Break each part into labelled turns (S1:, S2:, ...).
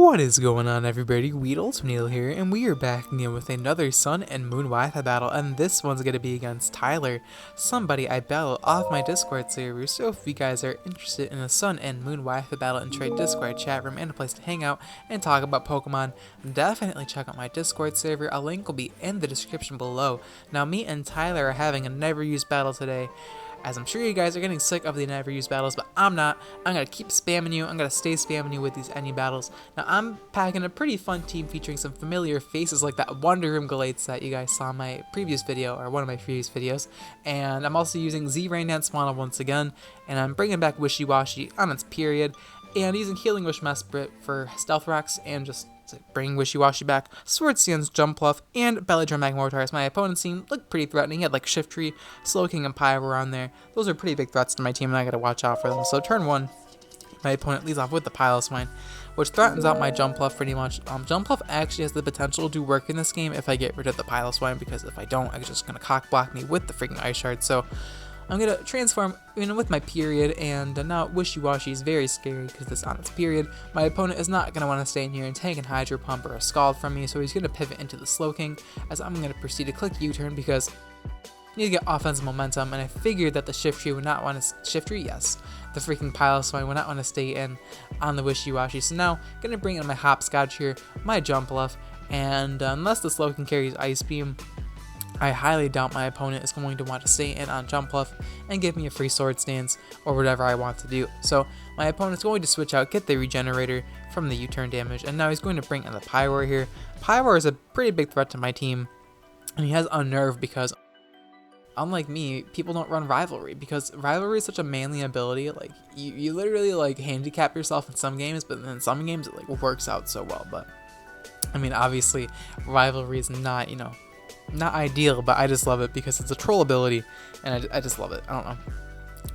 S1: What is going on, everybody? Weedletwineedle here, and we are back again with another Sun and Moon Wi-Fi battle, and this one's going to be against Tyler, somebody I battle off my Discord server. So if you guys are interested in a Sun and Moon Wi-Fi battle and trade Discord chat room and a place to hang out and talk about Pokemon, definitely check out my Discord server. A link will be in the description below. Now, me and Tyler are having a never used battle today, as I'm sure you guys are getting sick of the never used battles, but I'm not. I'm going to keep spamming you. I'm going to stay spamming you with these any battles. Now, I'm packing a pretty fun team featuring some familiar faces like that Wonder Room Gallades that you guys saw in my previous video, or one of my previous videos. And I'm also using Z-Rain Dance Mono once again, and I'm bringing back Wishy Washy on its period, and using Healing Wish Mesprit for Stealth Rocks, and just bring Wishy Washy back, Sword Stance, Jumpluff, and Belly Drum Magmortar. My opponent's team looked pretty threatening. He had like Shiftry, Slowking, and Pyro on there. Those are pretty big threats to my team, and I gotta watch out for them. So turn one, my opponent leads off with the Piloswine, which threatens out my Jumpluff pretty much. Jumpluff actually has the potential to work in this game if I get rid of the Piloswine, because if I don't, it's just gonna cock block me with the freaking Ice Shard. So I'm going to transform with my period, and now Wishy Washy is very scary because it's on its period. My opponent is not going to want to stay in here and take an Hydro Pump or a Scald from me, so he's going to pivot into the Slowking, as I'm going to proceed to click U-turn because I need to get offensive momentum, and I figured that the Shiftry would not want to... Shiftry? Yes. The freaking Piloswine would not want to stay in on the Wishy Washy, so now I'm going to bring in my Hopscotch here, my Jumpluff, and unless the Slowking carries Ice Beam, I highly doubt my opponent is going to want to stay in on Jumpluff and give me a free Sword Stance or whatever I want to do. So my opponent's going to switch out, get the Regenerator from the U-turn damage, and now he's going to bring in the Pyroar here. Pyroar is a pretty big threat to my team, and he has Unnerve because, unlike me, people don't run Rivalry, because Rivalry is such a manly ability. Like, you literally like handicap yourself in some games, but then in some games it like works out so well. But I mean, obviously Rivalry is not, not ideal, but I just love it because it's a troll ability, and I just love it. I don't know.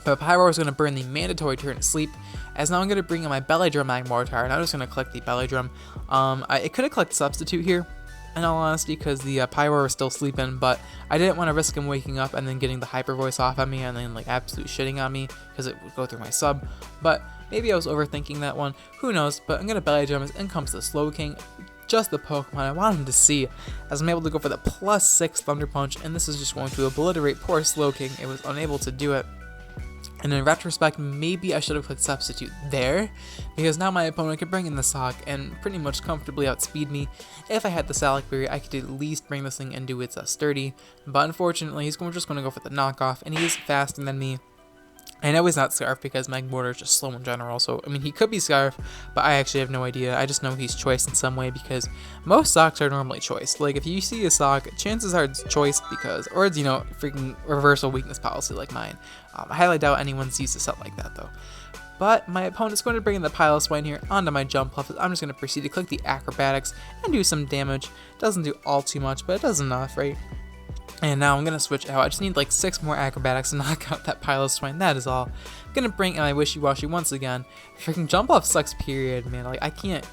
S1: But Pyroar is going to burn the mandatory turn sleep, as now I'm going to bring in my Belly Drum Magmortar, and I'm just going to collect the Belly Drum. I could have collected Substitute here, in all honesty, because the Pyroar is still sleeping, but I didn't want to risk him waking up and then getting the Hyper Voice off on me and then like absolute shitting on me, because it would go through my sub. But maybe I was overthinking that one, who knows. But I'm going to Belly Drum, as in comes the Slowking. Just the Pokemon I want him to see, as I'm able to go for the +6 Thunder Punch, and this is just going to obliterate poor Slowking. It was unable to do it, and in retrospect, maybe I should have put Substitute there, because now my opponent could bring in the Sock and pretty much comfortably outspeed me. If I had the Salac Berry, I could at least bring this thing into its Sturdy, but unfortunately, he's just going to go for the knockoff, and he is faster than me. I know he's not Scarf because Magmortar is just slow in general, so I mean he could be Scarf, but I actually have no idea. I just know he's Choice in some way, because most Socks are normally Choice. Like, if you see a Sock, chances are it's Choice because, or it's, freaking Reversal Weakness policy like mine. I highly doubt anyone's used a set like that though. But my opponent's going to bring in the Piloswine here onto my Jumpluff. I'm just going to proceed to click the Acrobatics and do some damage. Doesn't do all too much, but it does enough, right? And now I'm going to switch out. I just need like 6 more Acrobatics to knock out that Piloswine. That is all. I'm going to bring in my Wishy Washy once again. Freaking Jumpluff sucks, period, man. Like, I can't.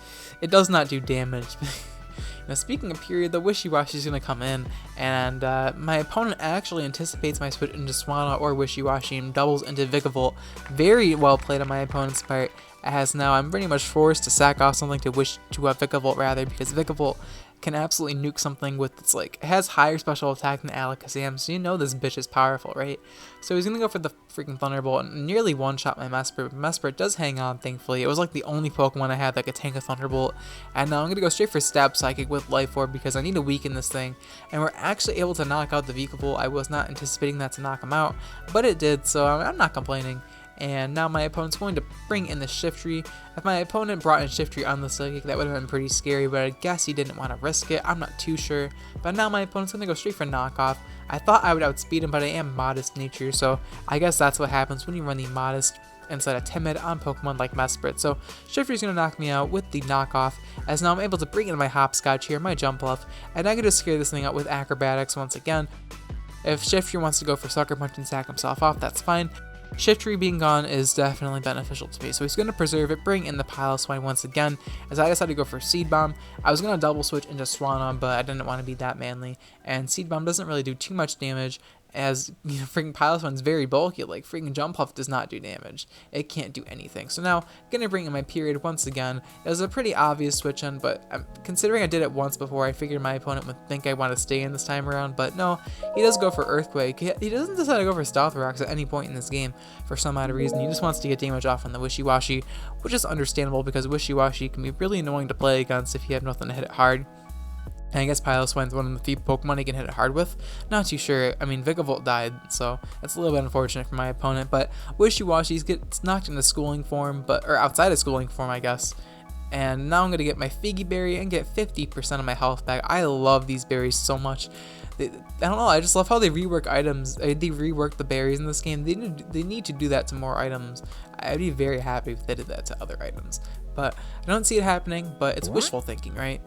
S1: It does not do damage. Now, speaking of period, the Wishy Washy is going to come in. And my opponent actually anticipates my switch into Swanna or Wishy Washy and doubles into Vikavolt. Very well played on my opponent's part. As now I'm pretty much forced to sack off something to Vikavolt rather, because Vikavolt can absolutely nuke something with its it has higher special attack than Alakazam, so this bitch is powerful, right? So he's gonna go for the freaking Thunderbolt and nearly one-shot my Mesprit. Mesprit does hang on, thankfully. It was like the only Pokemon I had that could tank a Thunderbolt, and now I'm gonna go straight for Stab Psychic with Life Orb because I need to weaken this thing, and we're actually able to knock out the Vikavolt. I was not anticipating that to knock him out, but it did, so I'm not complaining. And now my opponent's going to bring in the Shiftry. If my opponent brought in Shiftry on the Psychic, that would have been pretty scary, but I guess he didn't want to risk it. I'm not too sure. But now my opponent's going to go straight for Knockoff. I thought I would outspeed him, but I am Modest nature, so I guess that's what happens when you run the Modest instead of Timid on Pokemon like Mesprit. So Shiftry's going to knock me out with the Knockoff, as now I'm able to bring in my Hopscotch here, my Jumpluff, and I can just scare this thing out with Acrobatics once again. If Shiftry wants to go for Sucker Punch and sack himself off, that's fine. Shiftry being gone is definitely beneficial to me, so he's going to preserve it, bring in the Piloswine once again, as I decided to go for Seed Bomb. I was going to double switch into Swanna, but I didn't want to be that manly, and Seed Bomb doesn't really do too much damage, as you know, freaking Piloswine's very bulky. Like freaking Jumpluff does not do damage. It can't do anything. So now I'm gonna bring in my period once again. It was a pretty obvious switch in, but considering I did it once before, I figured my opponent would think I want to stay in this time around. But no, he does go for Earthquake. He doesn't decide to go for Stealth Rocks at any point in this game for some odd reason. He just wants to get damage off on the Wishy-Washy, which is understandable because Wishy-Washy can be really annoying to play against if you have nothing to hit it hard. And I guess Piloswine's one of the few Pokemon he can hit it hard with. Not too sure. I mean, Vikavolt died, so it's a little bit unfortunate for my opponent. But Wishy-Washy gets knocked into schooling form, or outside of schooling form, I guess. And now I'm going to get my Figgy Berry and get 50% of my health back. I love these berries so much. I don't know, I just love how they rework items. They rework the berries in this game. They need to do that to more items. I'd be very happy if they did that to other items. But I don't see it happening, but it's wishful thinking, right?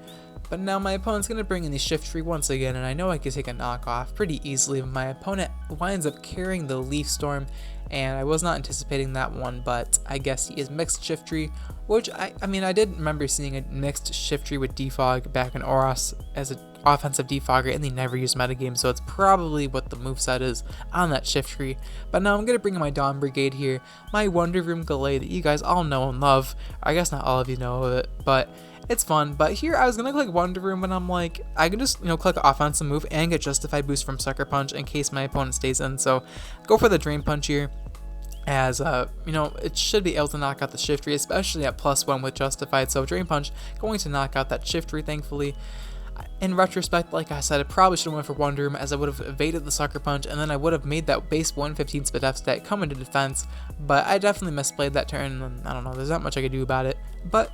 S1: But now my opponent's going to bring in the Shift Tree once again, and I know I can take a knockoff pretty easily. My opponent winds up carrying the Leaf Storm, and I was not anticipating that one, but I guess he is mixed Shift Tree, which I mean, I did remember seeing a mixed Shift Tree with Defog back in Oros as an offensive defogger, and they never used metagame, so it's probably what the moveset is on that Shift Tree. But now I'm going to bring in my Dawn Brigade here, my Wonder Room Gallade that you guys all know and love. I guess not all of you know of it, but it's fun. But here I was gonna click Wonder Room, but I'm like, I can just click offensive move and get Justified Boost from Sucker Punch in case my opponent stays in. So go for the Drain Punch here, as it should be able to knock out the Shift Tree, especially at +1 with Justified. So Drain Punch going to knock out that Shift Tree, thankfully. In retrospect, like I said, I probably should have went for Wonder Room, as I would have evaded the Sucker Punch, and then I would have made that base 115 Spadef stat come into defense. But I definitely misplayed that turn, and I don't know, there's not much I could do about it. But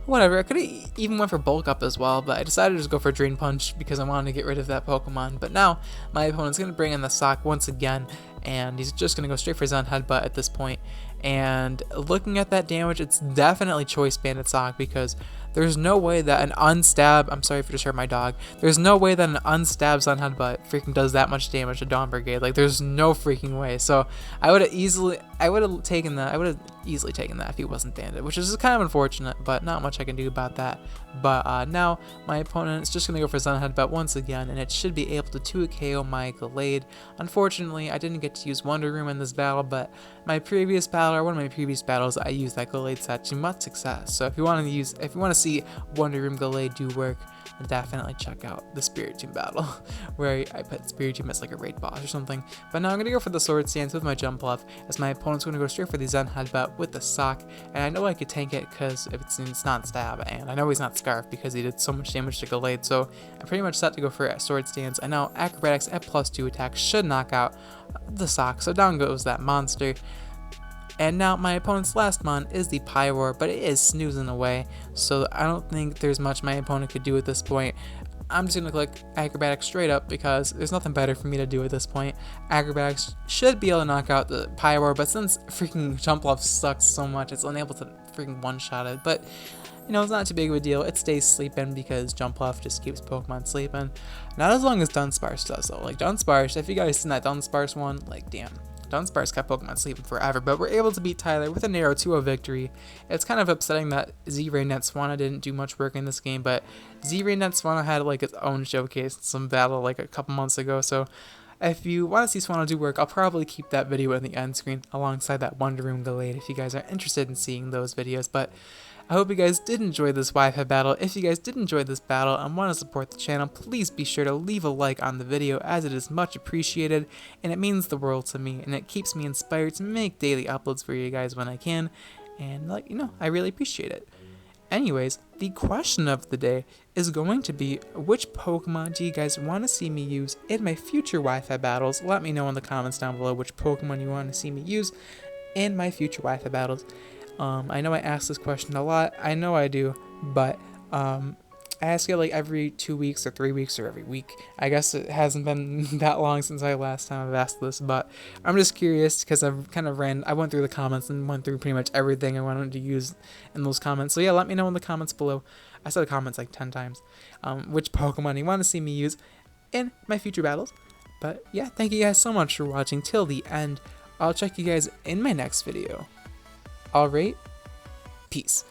S1: whatever, I could have even went for Bulk Up as well, but I decided to just go for Drain Punch because I wanted to get rid of that Pokemon. But now, my opponent's going to bring in the Sock once again, and he's just going to go straight for Zen Headbutt at this point. And looking at that damage, it's definitely Choice Banded Sock, because there's no way that an unstab, I'm sorry if you just heard my dog, there's no way that an unstab Zen Headbutt freaking does that much damage to Dawn Brigade. Like, there's no freaking way. So I would have easily taken that if he wasn't banded, which is kind of unfortunate, but not much I can do about that. But now my opponent is just going to go for Zen Headbutt once again, and it should be able to 2 KO my Gallade. Unfortunately, I didn't get to use Wonder Room in this battle, but one of my previous battles, I used that Gallade set to much success. So if you want to see Wonder Room Gallade do work, definitely check out the Spirit Tomb battle, where I put Spirit Tomb as like a raid boss or something. But now I'm going to go for the Sword Stance with my Jumpluff, as my opponent's going to go straight for the Zen Headbutt with the Sock, and I know I could tank it because it's not Stab, and I know he's not Scarf because he did so much damage to Gallade, so I'm pretty much set to go for a Sword Stance. I know Acrobatics at +2 attack should knock out the Sock, so down goes that monster. And now my opponent's last mon is the Pyroar, but it is snoozing away, so I don't think there's much my opponent could do at this point. I'm just going to click Acrobatics straight up because there's nothing better for me to do at this point. Acrobatics should be able to knock out the Pyroar, but since freaking Jumpluff sucks so much, it's unable to freaking one-shot it. But it's not too big of a deal. It stays sleeping because Jumpluff just keeps Pokemon sleeping. Not as long as Dunsparce does, though. Like, Dunsparce, if you guys seen that Dunsparce one, like, damn. Dunsparce kept Pokemon sleeping forever, but we're able to beat Tyler with a narrow 2-0 victory. It's kind of upsetting that Z-Ray Netswana didn't do much work in this game, but Z-Ray Netswana had like its own showcase in some battle like a couple months ago, so if you want to see Swana do work, I'll probably keep that video in the end screen alongside that Wonder Room Gallade if you guys are interested in seeing those videos. But I hope you guys did enjoy this Wi-Fi battle. If you guys did enjoy this battle and want to support the channel, please be sure to leave a like on the video, as it is much appreciated and it means the world to me, and it keeps me inspired to make daily uploads for you guys when I can, and I really appreciate it. Anyways, the question of the day is going to be, which Pokemon do you guys want to see me use in my future Wi-Fi battles? Let me know in the comments down below which Pokemon you want to see me use in my future Wi-Fi battles. I know I ask this question a lot, I know I do, but I ask it like every 2 weeks or 3 weeks or every week. I guess it hasn't been that long since last time I've asked this, but I'm just curious because I went through the comments and went through pretty much everything I wanted to use in those comments. So yeah, let me know in the comments below. I said comments like 10 times, which Pokemon you want to see me use in my future battles. But yeah, thank you guys so much for watching till the end. I'll check you guys in my next video. Alright, peace.